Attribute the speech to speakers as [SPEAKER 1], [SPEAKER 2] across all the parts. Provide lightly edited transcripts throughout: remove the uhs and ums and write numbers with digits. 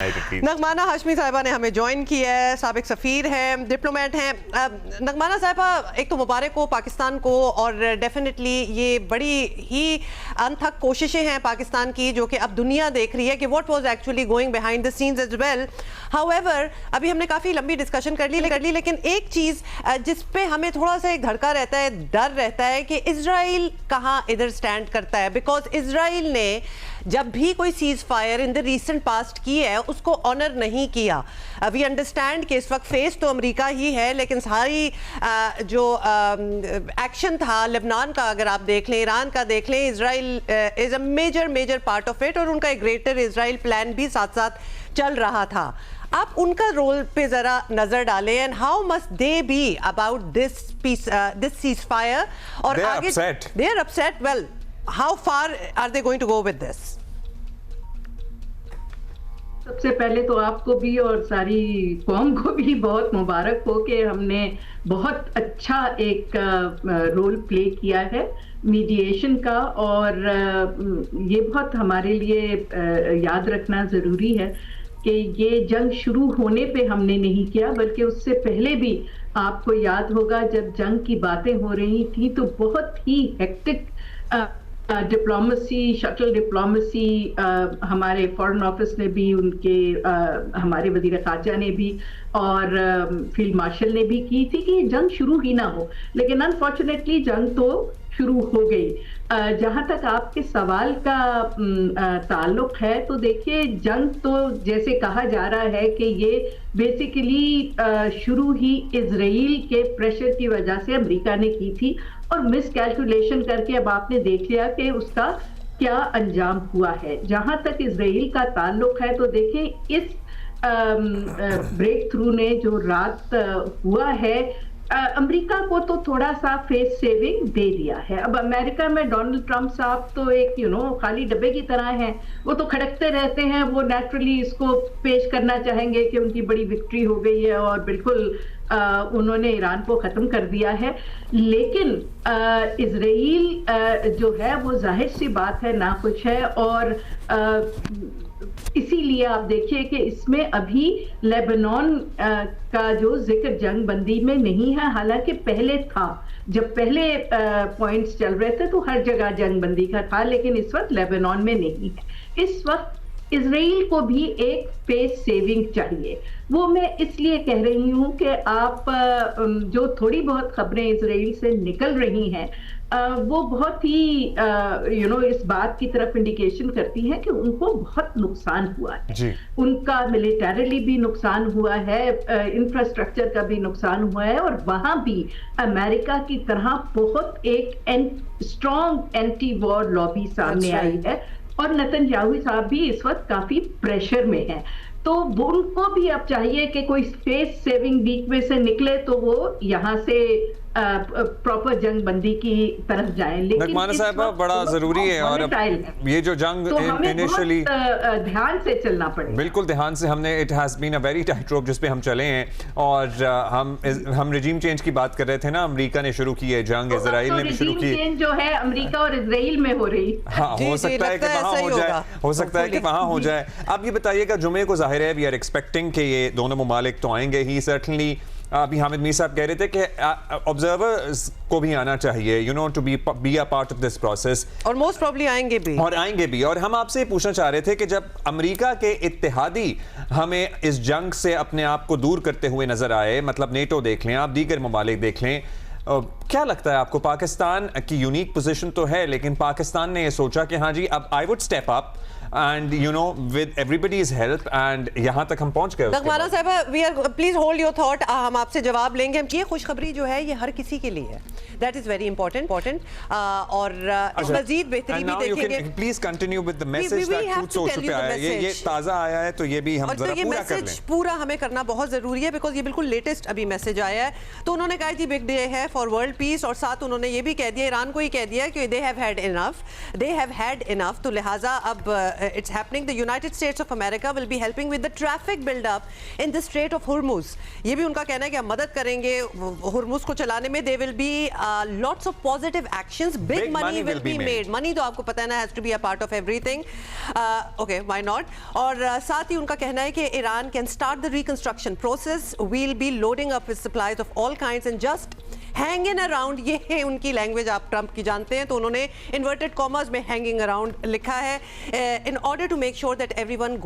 [SPEAKER 1] نغمانہ ہاشمی صاحبہ نے ہمیں جوائن کیا ہے، سابق سفیر ہیں، ڈپلومیٹ ہیں۔ نغمانہ صاحبہ، ایک تو مبارک ہو پاکستان کو، اور ڈیفینیٹلی یہ بڑی ہی انتھک کوششیں ہیں پاکستان کی جو کہ اب دنیا دیکھ رہی ہے کہ what was actually going behind the scenes as well. However ایور، ابھی ہم نے کافی لمبی ڈسکشن کر لی لیکن ایک چیز جس پہ ہمیں تھوڑا سا ایک دھڑکا رہتا ہے، ڈر رہتا ہے کہ اسرائیل کہاں ادھر سٹینڈ کرتا ہے، بیکاز اسرائیل نے جب بھی کوئی cease fire in the recent past کی ہے اس کو آنر نہیں کیا۔ وی انڈرسٹینڈ کہ اس وقت فیس تو امریکہ ہی ہے، لیکن ساری جو ایکشن تھا لبنان کا اگر آپ دیکھ لیں، ایران کا دیکھ لیں، اسرائیل از اے میجر پارٹ آف اٹ، اور ان کا ایک گریٹر اسرائیل پلان بھی ساتھ ساتھ چل رہا تھا۔ آپ ان کا رول پہ ذرا نظر ڈالیں، and how must they be about this ceasefire, اور آگے they are upset, well how far are they going to go with this؟
[SPEAKER 2] سب سے پہلے تو آپ کو بھی اور ساری قوم کو بھی بہت مبارک ہو کہ ہم نے بہت اچھا ایک رول پلے کیا ہے میڈییشن کا، اور یہ بہت ہمارے لیے یاد رکھنا ضروری ہے کہ یہ جنگ شروع ہونے پہ ہم نے نہیں کیا، بلکہ اس سے پہلے بھی آپ کو یاد ہوگا جب جنگ کی باتیں ہو رہی تھیں تو بہت ہی ہیکٹک ڈپلومیسی، شٹل ڈپلومیسی، ہمارے فارن آفس نے بھی، ان کے ہمارے وزیر خارجہ نے بھی اور فیلڈ مارشل نے بھی کی تھی کہ یہ جنگ شروع ہی نہ ہو، لیکن انفارچونیٹلی جنگ تو شروع ہو گئی۔ جہاں تک آپ کے سوال کا تعلق ہے تو دیکھیے، جنگ تو جیسے کہا جا رہا ہے کہ یہ بیسیکلی شروع ہی اسرائیل کے پریشر کی وجہ سے امریکہ نے کی تھی، اور مس کیلکولیشن کر کے اب آپ نے دیکھ لیا کہ اس کا کیا انجام ہوا ہے۔ جہاں تک اسرائیل کا تعلق ہے تو دیکھیں، اس بریک تھرو نے جو رات ہوا ہے، امریکہ کو تو تھوڑا سا فیس سیونگ دے دیا ہے۔ اب امریکہ میں ڈونلڈ ٹرمپ صاحب تو ایک خالی ڈبے کی طرح ہیں، وہ تو کھڑکتے رہتے ہیں، وہ نیچرلی اس کو پیش کرنا چاہیں گے کہ ان کی بڑی وکٹری ہو گئی ہے اور بالکل انہوں نے ایران کو ختم کر دیا ہے، لیکن اسرائیل جو ہے وہ ظاہر سی بات ہے ناخوش ہے، اور اسی لیے آپ دیکھیے کہ اس میں ابھی لیبنان کا جو ذکر جنگ بندی میں نہیں ہے، حالانکہ پہلے تھا، جب پہلے پوائنٹس چل رہے تھے تو ہر جگہ جنگ بندی کا تھا، لیکن اس وقت لیبنان میں نہیں ہے۔ اس وقت اسرائیل کو بھی ایک فیس سیونگ چاہیے۔ وہ میں اس لیے کہہ رہی ہوں کہ آپ جو تھوڑی بہت خبریں اسرائیل سے نکل رہی ہیں وہ بہت ہی اس بات کی طرف انڈیکیشن کرتی ہیں کہ ان کو بہت نقصان ہوا ہے، ان کا ملیٹریلی بھی نقصان ہوا ہے، انفراسٹرکچر کا بھی نقصان ہوا ہے، اور وہاں بھی امریکہ کی طرح بہت ایک اسٹرانگ اینٹی وار لابی سامنے آئی ہے، اور نتن یاہو صاحب بھی اس وقت کافی پریشر میں ہیں، تو ان کو بھی اب چاہیے کہ کوئی فیس سیونگ ویک میں سے نکلے تو وہ یہاں سے پراپر جنگ بندی کی طرف جائیں۔ لیکن
[SPEAKER 3] نغمانہ صاحبہ بڑا ضروری ہے، اور یہ جو جنگ انیشلی
[SPEAKER 2] دھیان سے چلنا پڑے،
[SPEAKER 3] بالکل دھیان سے، ہم نے it has been a very tight روپ جس پہ ہم چلے ہیں، اور ہم رجیم چینج کی بات کر رہے تھے نا، امریکہ نے شروع کی ہے جنگ، اسرائیل نے بھی شروع کی،
[SPEAKER 2] رجیم چینج جو ہے امریکہ اور اسرائیل میں ہو رہی،
[SPEAKER 3] ہاں ہو سکتا ہے کہ وہاں ہو جائے، ہو سکتا ہے کہ وہاں ہو جائے۔ اب یہ بتائیے گا، جمعے کو ظاہر ہے وی آر ایکسپیکٹنگ کہ یہ دونوں ممالک تو آئیں گے ہی سرٹنلی۔ ابھی حامد میر صاحب کہہ رہے تھے کہ آبزرورز کو بھی آنا چاہیے، to be a part of this process,
[SPEAKER 1] اور موسٹ پروبلی آئیں گے بھی،
[SPEAKER 3] اور ہم آپ سے پوچھنا چاہ رہے تھے کہ جب امریکہ کے اتحادی ہمیں اس جنگ سے اپنے آپ کو دور کرتے ہوئے نظر آئے، مطلب نیٹو دیکھ لیں آپ، دیگر ممالک دیکھ لیں، کیا لگتا ہے آپ کو؟ پاکستان کی یونیک پوزیشن تو ہے، لیکن پاکستان نے یہ سوچا کہ ہاں جی اب I would step up and with everybody's help and یہاں تک ہم پہنچ گئے۔
[SPEAKER 1] نغمانہ صاحبہ، پلیز ہولڈ یور تھاٹ، ہم آپ سے جواب لیں گے۔ یہ خوشخبری جو ہے یہ ہر کسی کے لیے ہے، دیٹ از ویری امپورٹنٹ، اور مزید بہتری بھی دیکھیں گے۔
[SPEAKER 3] Please continue with the message that Truth Social پہ آیا ہے، یہ تازہ آیا ہے تو یہ بھی ہم ذرا پورا کر لیں۔
[SPEAKER 1] پورا ہمیں کرنا بہت ضروری ہے، بیکاز یہ بالکل لیٹسٹ ابھی میسج آیا ہے۔ تو انہوں نے کہا جی بگ ڈے ہے فار ورلڈ پیس، اور ساتھ انہوں نے یہ بھی کہہ دیا، ایران کو ہی کہہ دیا کہ they have had enough، تو لہٰذا اب it's happening. The United States of America will be helping with the traffic build-up in the Strait of Hormuz. ये भी उनका कहना है कि हम मदद करेंगे Hormuz को चलाने में. There will be lots of positive actions. Big money will be made. Money तो आपको पता है ना, has to be a part of everything. Okay, why not? और साथ ही उनका कहना है कि Iran can start the reconstruction process. We'll be loading up with supplies of all kinds and just hanging around. ये है उनकी लैंग्वेज, आप ट्रंप की जानते हैं, तो उन्होंने इन्वर्टेड कॉमर्स में hanging around लिखा है. In order to make sure that everything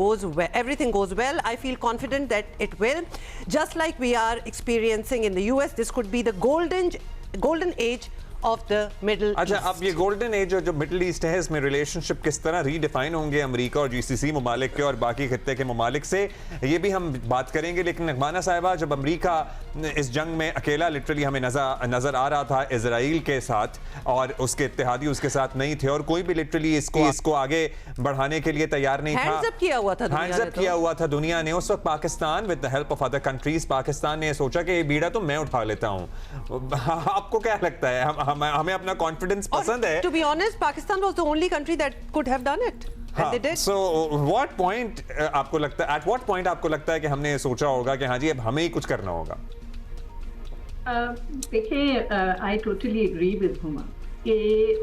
[SPEAKER 1] goes well, I feel confident that it will. Just like we are experiencing in the US, this could be the golden age of the Middle
[SPEAKER 3] अच्छा,
[SPEAKER 1] East.
[SPEAKER 3] अब ये golden age जो middle east है, इसमें relationship किस तरह redefine होंगे America और जीसीसी ममालिक के और बाकी खत्ते के ममालिक से, ये भी हम बात करेंगे. लेकिन नगमाना साहिबा, जब अमेरिका इस जंग में अकेला लिटरली हमें नजर आ रहा था इजराइल के साथ, और उसके इत्तेहादी उसके साथ नहीं थे, और कोई भी लिटरली इसको आगे बढ़ाने के लिए तैयार नहीं था.
[SPEAKER 1] हैंड्स अप किया हुआ था दुनिया ने. उस वक्त Pakistan with the help of other countries, Pakistan ने सोचा कि ये बीड़ा तो मैं उठा लेता हूँ. आपको क्या लगता है? हमें अपना कॉन्फिडेंस पसंद है. To be honest, Pakistan was the only country that could have done it. And they did.
[SPEAKER 3] So what point आपको लगता है, at what point आपको लगता है कि हमने सोचा होगा कि हाँ जी अब हमें ही कुछ करना होगा?
[SPEAKER 2] देखिए, I totally agree with Huma कि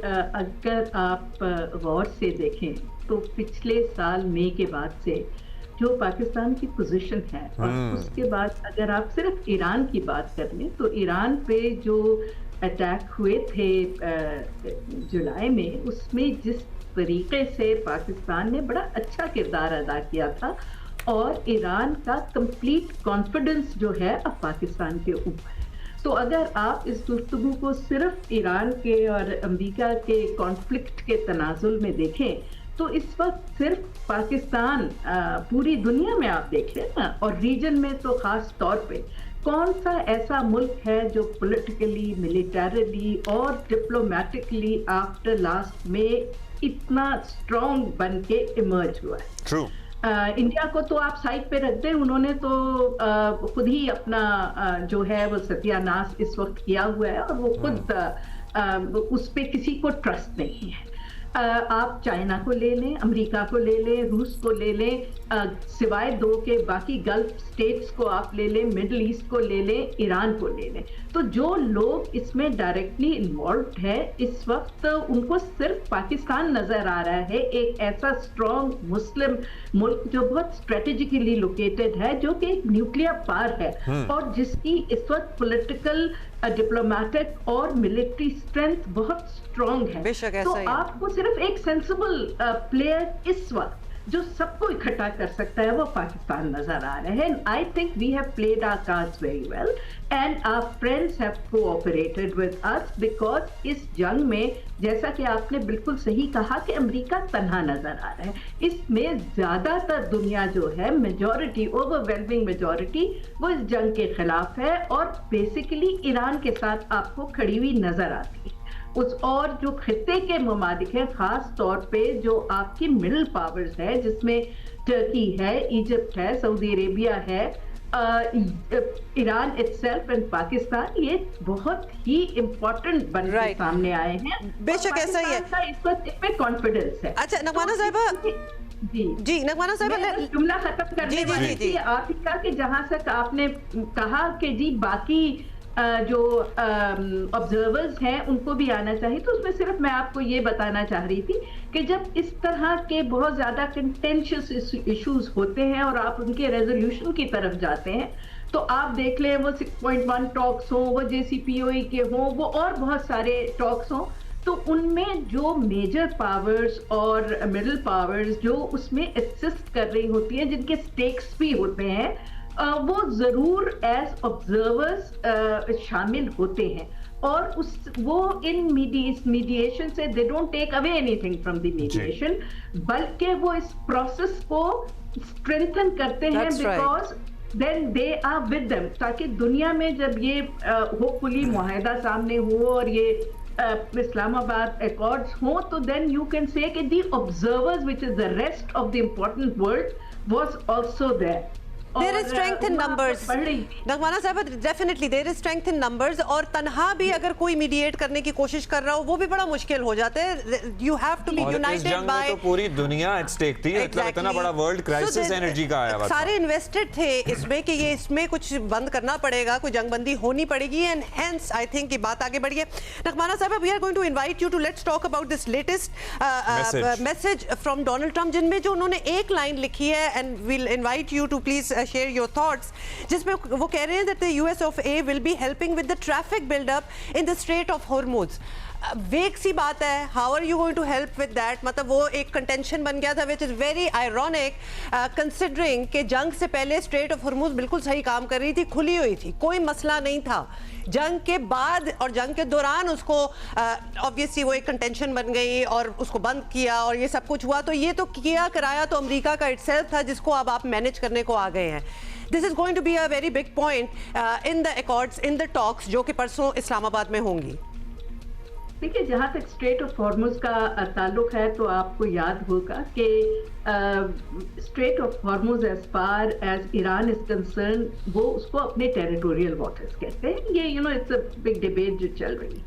[SPEAKER 2] अगर आप गौर से देखें तो पिछले साल मई के बाद से जो पाकिस्तान की पोजीशन है, और उसके बाद अगर आप सिर्फ ईरान की बात कर लें तो ईरान पे जो अटैक हुए थे जुलाई में, उसमें जिस तरीके से पाकिस्तान ने बड़ा अच्छा किरदार अदा किया था, और ईरान का कंप्लीट कॉन्फिडेंस जो है अब पाकिस्तान के ऊपर. तो अगर आप इस गुफ्तगू को सिर्फ ईरान के और अमेरिका के कॉन्फ्लिक्ट के तनाजुल में देखें तो इस वक्त सिर्फ पाकिस्तान, पूरी दुनिया में आप देख लें ना, और रीजन में तो ख़ास तौर पे कौन सा ऐसा मुल्क है जो पॉलिटिकली, मिलिटरीली और डिप्लोमेटिकली आफ्टर लास्ट में इतना स्ट्रॉन्ग बन के इमर्ज हुआ है.
[SPEAKER 3] True.
[SPEAKER 2] इंडिया को तो आप साइड पे रख दें, उन्होंने तो खुद ही अपना जो है वो सत्यानाश इस वक्त किया हुआ है, और वो खुद उस पे किसी को ट्रस्ट नहीं है. आप चाइना को ले लें, अमेरिका को ले लें, रूस को ले लें, सिवाय दो के बाकी गल्फ स्टेट्स को आप ले लें, मिडिल ईस्ट को ले लें, ईरान को ले लें. तो जो लोग इसमें डायरेक्टली इन्वॉल्व है इस वक्त, उनको सिर्फ पाकिस्तान नजर आ रहा है, एक ऐसा स्ट्रॉन्ग मुस्लिम मुल्क जो बहुत स्ट्रेटेजिकली लोकेटेड है, जो कि एक न्यूक्लियर पावर है, और जिसकी इस वक्त पॉलिटिकल, डिप्लोमेटिक और मिलिट्री स्ट्रेंथ बहुत स्ट्रॉन्ग है. तो आपको सिर्फ एक सेंसिबल प्लेयर इस वक्त जो सबको इकट्ठा कर सकता है वो पाकिस्तान नजर आ रहा है. I think we have played our cards very well and our friends have cooperated with us, because इस जंग में, जैसा कि आपने बिल्कुल सही कहा, कि अमेरिका तन्हा नजर आ रहा है. इसमें ज्यादातर दुनिया जो है, मेजॉरिटी, ओवरवेलमिंग मेजॉरिटी, वो इस जंग के खिलाफ है, और बेसिकली ईरान के साथ आपको खड़ी हुई नजर आती है. और जो खित्ते के ममालिक हैं, खास तौर पे जो आपकी मिडिल पावर्स है, जिसमें टर्की है, इजिप्ट है, सऊदी अरेबिया है, ईरान इटसेल्फ एंड पाकिस्तान, ये बहुत ही इम्पोर्टेंट बन के सामने आए हैं.
[SPEAKER 1] बेशक ऐसा ही है,
[SPEAKER 2] इस वक्त इसमें कॉन्फिडेंस है.
[SPEAKER 1] अच्छा नगमाना साहिबा, जी नगमाना साहिबा,
[SPEAKER 2] जुमला खत्म करने वाली थी आफिका के, जहां तक आपने कहा कि जी बाकी जो ऑब्जर्वर्स हैं उनको भी आना चाहिए, तो उसमें सिर्फ मैं आपको ये बताना चाह रही थी कि जब इस तरह के बहुत ज़्यादा कंटेंशियस इश्यूज होते हैं और आप उनके रेजोल्यूशन की तरफ जाते हैं, तो आप देख लें वो 6.1 टॉक्स हों, वो JCPOA के हों, वो और बहुत सारे टॉक्स हों, तो उनमें जो मेजर पावर्स और मिडिल पावर्स जो उसमें असिस्ट कर रही होती हैं, जिनके स्टेक्स भी होते हैं, वो जरूर एज ऑब्जर्वर्स शामिल होते हैं, और वो इन मीडिएशन से they don't take away anything from the mediation, बल्कि वो इस प्रोसेस को स्ट्रेंथन करते हैं, because then they are with them, ताकि दुनिया में जब ये होपफुली मुआहदा सामने हो और ये इस्लामाबाद अकॉर्ड्स हो, तो देन यू कैन से कि the observers, which is the rest of the important world, was also there.
[SPEAKER 1] There is strength in numbers.
[SPEAKER 2] बढ़ रही थी।
[SPEAKER 1] नगमाना साहब, definitely there is strength in numbers. और तन्हा भी अगर कोई मीडिएट करने की कोशिश कर रहा हो वो भी बड़ा मुश्किल हो जाता है. You have to be
[SPEAKER 3] और इस
[SPEAKER 1] united
[SPEAKER 3] जंग
[SPEAKER 1] by.
[SPEAKER 3] में तो पूरी दुनिया एट स्टेक थी. मतलब इतना बड़ा वर्ल्ड क्राइसिस एनर्जी का आया हुआ था.
[SPEAKER 1] सारे इन्वेस्टेड थे इसमें कि ये इसमें कुछ बंद करना पड़ेगा, कोई जंगबंदी होनी पड़ेगी, एंड हेंस आई थिंक ये बात आगे बढ़ी है. नगमाना साहब, we are going to invite you to let's talk about this latest message from Donald Trump, जिनमें जो उन्होंने एक लाइन लिखी है, and will invite you to please share your thoughts, जिसमें वो कह रहे हैं that the US of A will be helping with the traffic build-up in the Strait of Hormuz. वेग सी बात है, how are you going to help with that? मतलब वो एक कंटेंशन बन गया था which is very ironic considering कि जंग से पहले स्ट्रेट ऑफ हॉर्मुज बिल्कुल सही काम कर रही थी, खुली हुई थी, कोई मसला नहीं था. जंग के बाद और जंग के दौरान उसको ऑब्वियसली वो एक कंटेंशन बन गई और उसको बंद किया और ये सब कुछ हुआ. तो ये तो किया कराया तो अमेरिका का इटसेल्फ था, जिसको अब आप मैनेज करने को आ गए हैं. This is going to be a very big point in the accords, in the talks जो कि परसों इस्लामाबाद में होंगी.
[SPEAKER 2] देखिए, जहाँ तक स्ट्रेट ऑफ हॉर्मुज का ताल्लुक है तो आपको याद होगा कि strait of Hormuz as far as Iran is concern, वो उसको अपने टेरिटोरियल वाटर्स कहते हैं. ये इट्स अ बिग डिबेट जो चल रही है.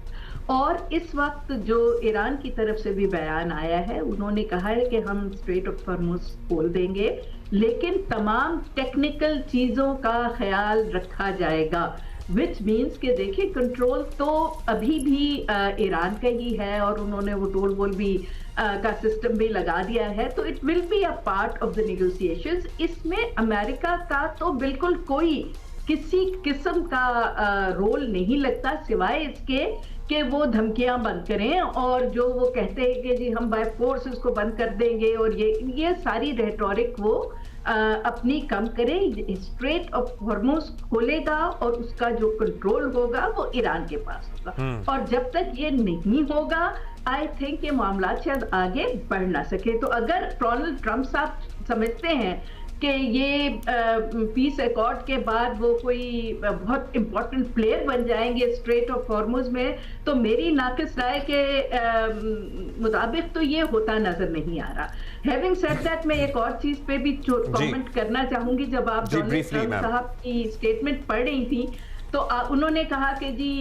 [SPEAKER 2] और इस वक्त जो ईरान की तरफ से भी बयान आया है, उन्होंने कहा है कि हम स्ट्रेट ऑफ हॉर्मुज खोल देंगे, लेकिन तमाम टेक्निकल चीज़ों का ख्याल रखा जाएगा. विच मीन्स कि देखिए, कंट्रोल तो अभी भी ईरान का ही है और उन्होंने वो टोल वोल भी का सिस्टम भी लगा दिया है. तो it will be a part of the negotiations. इसमें अमेरिका का तो बिल्कुल कोई किसी किस्म का रोल नहीं लगता, सिवाय इसके कि वो धमकियां बंद करें और जो वो कहते हैं कि जी हम बाय फोर्स इसको बंद कर देंगे, और ये सारी रेटोरिक वो अपनी कम करें. स्ट्रेट ऑफ हॉर्मुज खोलेगा और उसका जो कंट्रोल होगा वो ईरान के पास होगा. और जब तक ये नहीं होगा, आई थिंक ये मामला शायद आगे बढ़ ना सके. तो अगर डोनाल्ड ट्रम्प साहब समझते हैं कि ये पीस अकॉर्ड के बाद वो कोई बहुत इंपॉर्टेंट प्लेयर बन जाएंगे स्ट्रेट ऑफ हॉर्मुज में, तो मेरी नाकिस राय के मुताबिक तो ये होता नजर नहीं आ रहा. हैविंग सेड दैट, मैं एक और चीज पे भी कमेंट करना चाहूंगी. जब आप डोनाल्ड ट्रम्प साहब की स्टेटमेंट पढ़ रही थी तो उन्होंने कहा कि जी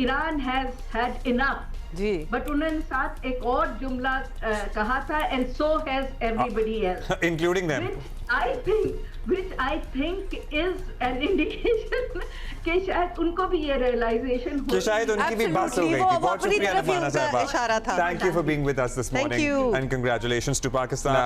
[SPEAKER 2] ईरान हैज हैड इनफ
[SPEAKER 1] जी,
[SPEAKER 2] बट उन्होंने साथ एक और जुमला कहा था, and so has everybody else
[SPEAKER 3] including them,
[SPEAKER 2] which I think is an indication कि शायद उनको भी ये रियलाइजेशन हो,
[SPEAKER 3] कि शायद उनकी भी बात हो गई थी. बहुत शुक्रिया नगमाना साहब,
[SPEAKER 1] इशारा था.
[SPEAKER 3] Thank you for being with us this morning and congratulations to Pakistan.